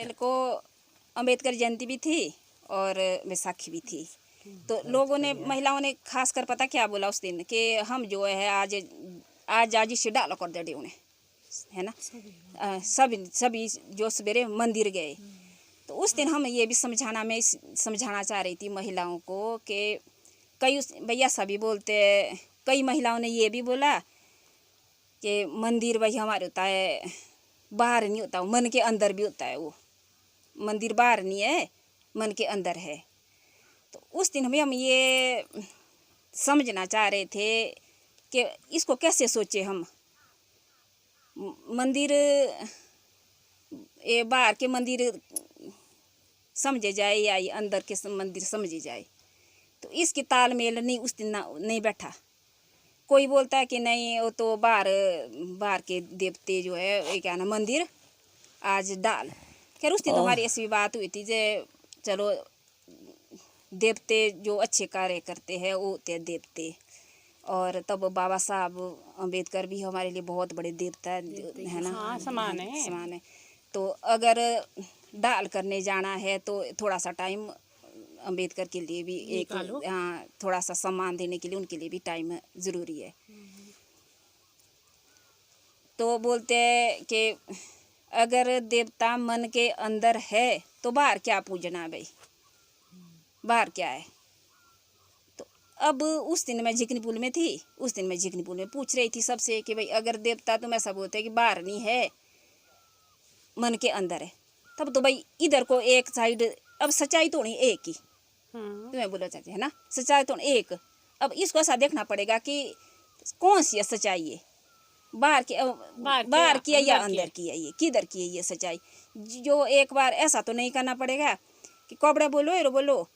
कल को अम्बेडकर जयंती भी थी और बैसाखी भी थी। तो लोगों ने, महिलाओं ने खास कर पता क्या बोला उस दिन कि हम जो है आज से डालो कर दे उन्हें, है ना। सभी जो सवेरे मंदिर गए, तो उस दिन हम ये भी समझाना चाह रही थी महिलाओं को कि कई भैया सभी बोलते, कई महिलाओं ने ये भी बोला कि मंदिर वही हमारे होता है, बाहर नहीं होता, मन के अंदर भी होता है। वो मंदिर बाहर नहीं है, मन के अंदर है। तो उस दिन हम ये समझना चाह रहे थे कि इसको कैसे सोचे हम। मंदिर, ये बाहर के मंदिर समझे जाए या ये अंदर के मंदिर समझे जाए, तो इसकी तालमेल नहीं उस दिन नहीं बैठा। कोई बोलता है कि नहीं वो तो बाहर के देवते जो है, ये क्या ना, मंदिर आज डाल। खैर उस दिन तो हमारी ऐसी बात हुई थी जे चलो देवते जो अच्छे कार्य करते हैं वो होते हैं देवते। और तब बाबा साहब अम्बेडकर भी हमारे लिए बहुत बड़े देवता है ना। हाँ, समान है। तो अगर डाल करने जाना है तो थोड़ा सा टाइम अम्बेडकर के लिए भी एक, हाँ, थोड़ा सा सम्मान देने के लिए उनके लिए भी टाइम ज़रूरी है। तो बोलते हैं कि अगर देवता मन के अंदर है तो बाहर क्या पूजना भाई, बाहर क्या है। तो अब उस दिन मैं झिकनी पुल में थी, उस दिन मैं झिकनी पुल में पूछ रही थी सबसे कि भाई अगर देवता, तुम ऐसा बोलते हैं कि बाहर नहीं है मन के अंदर है, तब तो भाई इधर को एक साइड, अब सच्चाई तो नहीं एक ही, तुम्हें बोला चाहते है ना, सच्चाई तो एक। अब इसको ऐसा देखना पड़ेगा कि कौन सी है सच्चाई है, बाहर की है या अंदर की है, ये किधर की है ये सच्चाई। जो एक बार ऐसा तो नहीं करना पड़ेगा कि कपड़े बोलो एरो बोलो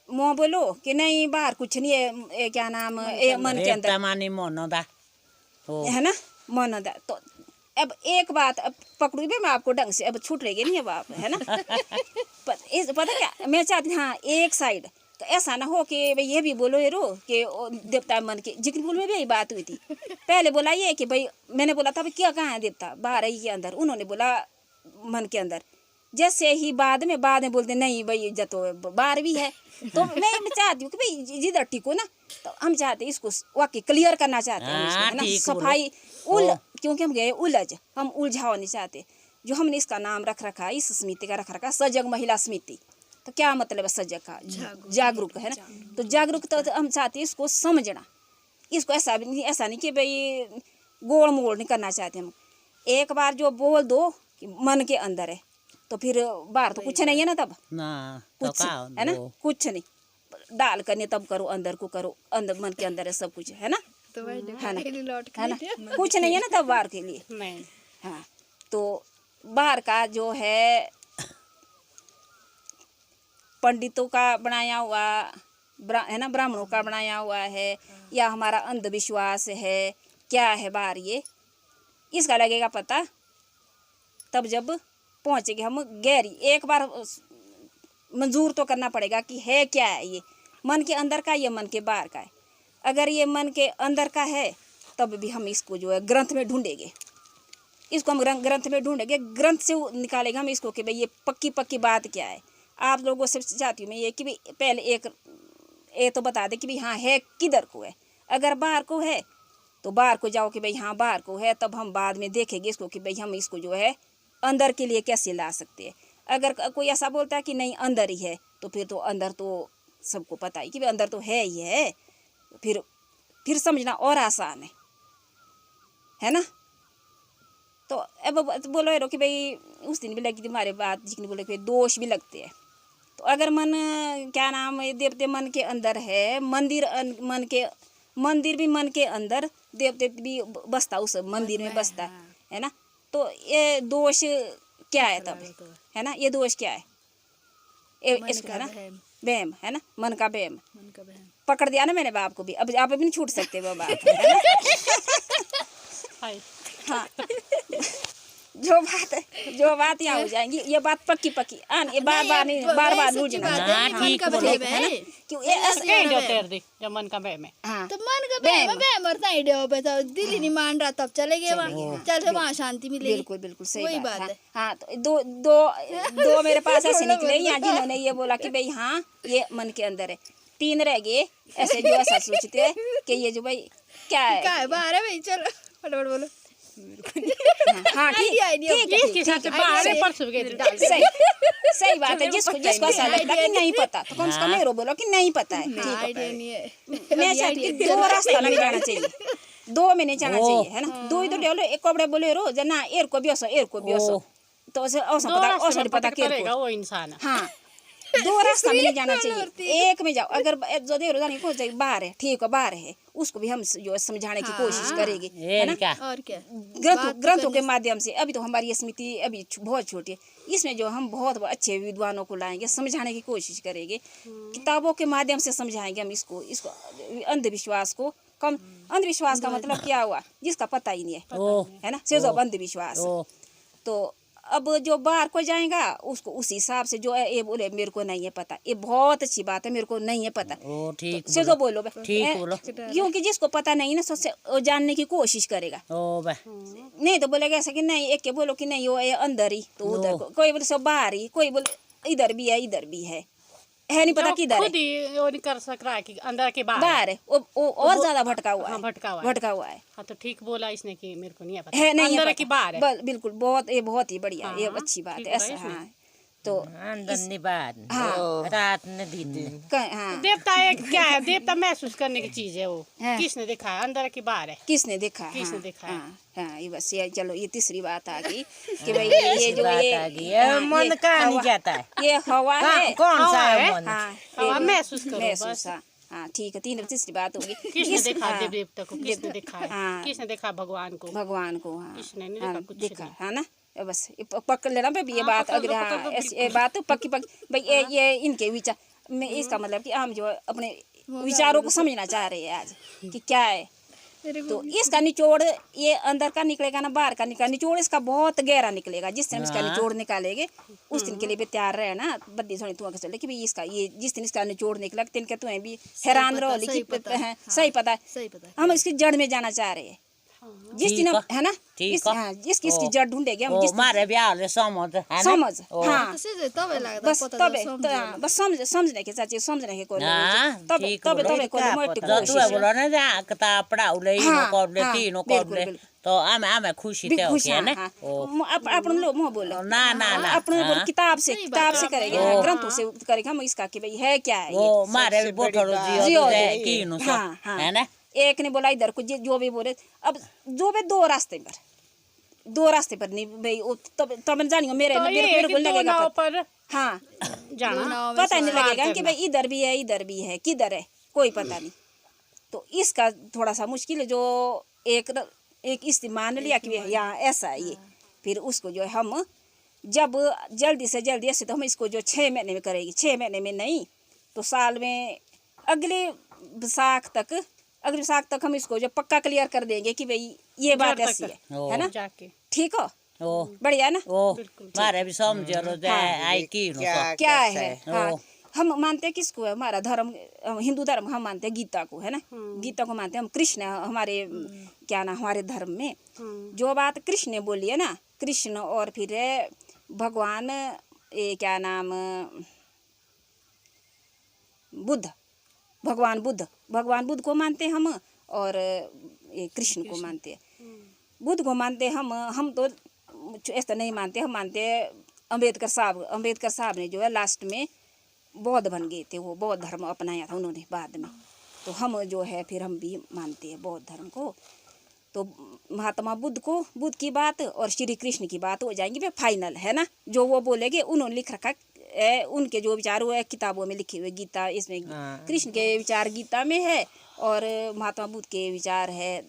मुँह बोलो कि नहीं बाहर कुछ नहीं है, क्या नाम मन के अंदर है ना, मोनोदा। तो अब एक बात अब पकड़ू भी मैं आपको ढंग से, अब छूट रहेगी नहीं अब आप, है ना। पता क्या मैं चाहती, हाँ, एक साइड तो ऐसा ना हो कि भाई ये भी बोलो ये रो कि देवता मन के। जिक्र पुल में भी यही बात हुई थी। पहले बोला ये कि भाई, मैंने बोला था भाई क्या कहाँ है देवता, बाहर है के अंदर, उन्होंने बोला मन के अंदर। जैसे ही बाद में बोलते नहीं भाई इज्जत तो बाहर भी है। तो मैं चाहती हूँ कि भाई जिधर टिको ना, तो हम चाहते इसको वाकई क्लियर करना चाहते हैं इसको, है ना, सफाई क्योंकि हम गए हम उलझाओ नहीं चाहते। जो हमने इसका नाम रख रखा, इस समिति का रख रखा सजग महिला समिति। तो क्या मतलब है सजग का, जागरूक, है ना। तो जागरूक तो हम चाहते इसको समझना, इसको ऐसा नहीं कि भाई गोल मोड़ नहीं करना चाहते हम। एक बार जो बोल दो कि मन के अंदर है, तो फिर बाहर तो कुछ नहीं है ना, तब कुछ है ना, कुछ नहीं डाल करने तब करो, अंदर को करो, अंदर मन के अंदर है सब कुछ, है ना, है ना, कुछ नहीं है ना तब बाहर के लिए। हाँ, तो बाहर का जो है पंडितों का बनाया हुआ है ना, ब्राह्मणों का बनाया हुआ है, या हमारा अंधविश्वास है, क्या है बाहर ये, इसका लगेगा पता तब जब पहुँचेंगे हम गहरी। एक बार मंजूर तो करना पड़ेगा कि है क्या है ये, मन के अंदर का, ये मन के बाहर का है। अगर ये मन के अंदर का है तब भी हम इसको जो है ग्रंथ में ढूंढेंगे, इसको हम ग्रंथ में ढूंढेंगे, ग्रंथ से निकालेंगे हम इसको कि भाई ये पक्की बात क्या है। आप लोगों से चाहती हूँ मैं ये कि भाई पहले एक तो बता दे कि भाई हाँ है किधर को है। अगर बाहर को है तो बाहर को जाओ कि भाई हाँ बाहर को है, तब हम बाद में देखेंगे इसको कि भाई हम इसको जो है अंदर के लिए कैसे ला सकते हैं। अगर कोई ऐसा बोलता है कि नहीं अंदर ही है, तो फिर तो अंदर तो सबको पता है कि भाई अंदर तो है ही है, फिर समझना और आसान है ना। तो अब बोलो रो कि भाई उस दिन भी लगी थी हमारे बात, जिसने बोले कि दोष भी लगते हैं। तो अगर मन, क्या नाम है, देवते मन के अंदर है, मंदिर भी मन के अंदर, देवते भी बसता उस मंदिर में बसता है ना। तो ये दोष क्या है तब, है ना, ये दोष क्या है, इसको है ना वहम, है ना, मन का वहम। पकड़ दिया ना मैंने बाप को भी, अब आप भी नहीं छूट सकते वो बाप, है ना। हाँ, जो बात यहाँ हो जाएंगी, ये बात पक्की ये बार नहीं, बार लूझना। ठीक है क्यों ये ऐसे जो तेर दी जब मन का बह में। हाँ तो मन का बह मरता है डेव पे, तो दिल ही नहीं मान रहा, तब चले गए वहाँ, चल वहाँ शांति मिलेगी। बिल्कुल बिल्कुल सही वही बात बात है। हाँ तो दो मेरे पास ऐसे निकले यहाँ जिन्होंने ये बोला कि भाई हाँ ये मन के अंदर है। 3 रह गए ऐसे जो ऐसा सोचते हैं कि ये जो भाई क्या है बाहर है भाई, चलो फटाफट बोलो। हाँ ठीक सही बात है। जिसको ऐसा लगता है कि नहीं पता तो कम से कम मेरे बोलो कि नहीं पता है। आइडिया नहीं है। मैं चाहती हूँ 2 रास्ता में जाना चाहिए, 2 में नहीं जाना चाहिए, है ना। 2 इधर ले एक कपड़े बोले रो जना एर को भी हो तो औसत पता करेगा वो इंसान। हाँ 2 रास्ता में नहीं जाना चाहिए, एक में जाओ। अगर जो देर जाने को बाहर है, ठीक है बाहर है, उसको भी हम जो समझाने की कोशिश करेंगे, है ना। और क्या ग्रंथों के माध्यम से। अभी तो हमारी स्मृति अभी बहुत छोटी है, इसमें जो हम बहुत अच्छे विद्वानों को लाएंगे, समझाने की कोशिश करेंगे, किताबों के माध्यम से समझाएंगे हम इसको अंधविश्वास को कम। अंधविश्वास का मतलब क्या हुआ, जिसका पता ही नहीं है ना, से जो अंधविश्वास। तो अब जो बाहर को जाएगा उसको उस हिसाब से जो है ये बोले मेरे को नहीं है पता, ये बहुत अच्छी बात है, मेरे को नहीं है पता, ठीक से जो बोलो ठीक बोलो। क्योंकि जिसको पता नहीं ना सबसे वो जानने की कोशिश करेगा। नहीं तो बोलेगा ऐसा कि नहीं, एक के बोलो कि नहीं वो अंदर ही तो उधर, कोई बोले सब बाहर ही, कोई बोले इधर भी है नहीं पता किधर है। वो नहीं कर सक रहा है कि अंदर के बाहर है, वो और ज्यादा भटका हुआ है। भटका हुआ है। हाँ तो ठीक बोला इसने कि मेरे को नहीं पता है, नहीं अंदर की बाहर है। बिल्कुल बहुत ही बढ़िया, ये अच्छी बात है ऐसा। हाँ तो देवता एक क्या है, देवता महसूस करने की चीज है। वो किसने देखा है, अंदर की बाहर है, किसने देखा है। हाँ ये बस ये चलो ये तीसरी बात आ गई कि भाई ये जो ये मन का नहीं जाता है, ये हवा है, कौन सा है मन? हाँ महसूस करो बस। हाँ ठीक है, तीसरी बात होगी किसने देखा देवता को, किसने देखा है, किसने देखा भगवान को। हाँ किसने नहीं देखा, कुछ देखा है ना। बस पकड़ लेना भाई ये बात। अगर ये बात पक्की भाई ये इनके विचार में, इसका मतलब कि हम जो अपने विचारों को समझना चाह रहे हैं आज कि क्या है। तो इसका निचोड़ ये अंदर का निकलेगा ना बाहर का निचोड़ इसका बहुत गहरा निकलेगा। जिस दिन इसका निचोड़ निकालेंगे उस दिन के लिए भी तैयार रहे ना। बद्दी थोड़ी तू चले कि भाई इसका ये जिस दिन इसका निचोड़ निकला दिन के तुम्हें भी हैरान रहो, लेकिन सही पता है हम इसकी जड़ में जाना चाह रहे हैं। जिस दिन है ना जिसकी इसकी जड़ ढूंढेंगे हम, जिस मारे ब्याह समझ हाँ बस तबे बस समझने के चाची समझने के को तबे को मोटी कोशिश बोलो ना जा कता पढ़ाऊ ले कर ले तीनों कर ले तो आमे खुशी थे ओके ना। अपन लोग मुंह बोलो ना अपन बोल किताब से करेंगे, ग्रंथों से करेंगे हम इसका कि भाई है क्या है वो मारे बोठरो जियो की नो है ना। एक ने बोला इधर को जो भी बोले। अब जो भी 2 रास्ते पर नहीं भाई तब जानियो मेरे को लगेगा पर हाँ पता नहीं लगेगा कि भाई इधर भी है किधर है कोई पता नहीं। तो इसका थोड़ा सा मुश्किल है। जो एक मान लिया कि यहाँ ऐसा है ये, फिर उसको जो है हम जब जल्दी से जल्दी ऐसे तो हम इसको जो 6 महीने में करेंगे, 6 महीने में नहीं तो साल में अगले विसाख तक हम इसको जो पक्का क्लियर कर देंगे कि भाई ये बात ऐसी है ना। ठीक हो बढ़िया ना। मारे भी समझ लो आई की क्या है। हाँ हम मानते हैं किसको है, हमारा धर्म हिंदू धर्म हम मानते हैं गीता को, है ना। गीता को मानते हैं हम। कृष्ण हमारे क्या ना हमारे धर्म में जो बात कृष्ण ने बोली है ना, कृष्ण और फिर भगवान क्या नाम भगवान बुद्ध को मानते हैं हम, और ये कृष्ण को मानते हैं। बुद्ध को मानते हम तो ऐसा नहीं मानते। हम मानते हैं अम्बेडकर साहब ने जो है लास्ट में बौद्ध बन गए थे, वो बौद्ध धर्म अपनाया था उन्होंने बाद में। तो हम जो है फिर हम भी मानते हैं बौद्ध धर्म को। तो महात्मा बुद्ध की बात और श्री कृष्ण की बात हो जाएंगी वे फाइनल, है ना। जो वो बोलेंगे उन्होंने लिख रखा उनके जो विचार हुए किताबों में लिखे हुए। गीता इसमें कृष्ण के विचार गीता में है और महात्मा बुद्ध के विचार है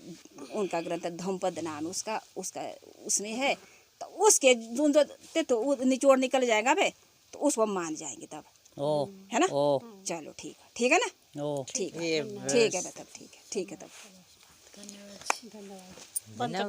उनका ग्रंथ धम्मपद नाम उसका उसमें है। तो उसके तो निचोड़ निकल जाएगा बे तो उसको मान जाएंगे तब, है ना। चलो ठीक है ना। ठीक है तब ठीक है तब। धन्यवाद।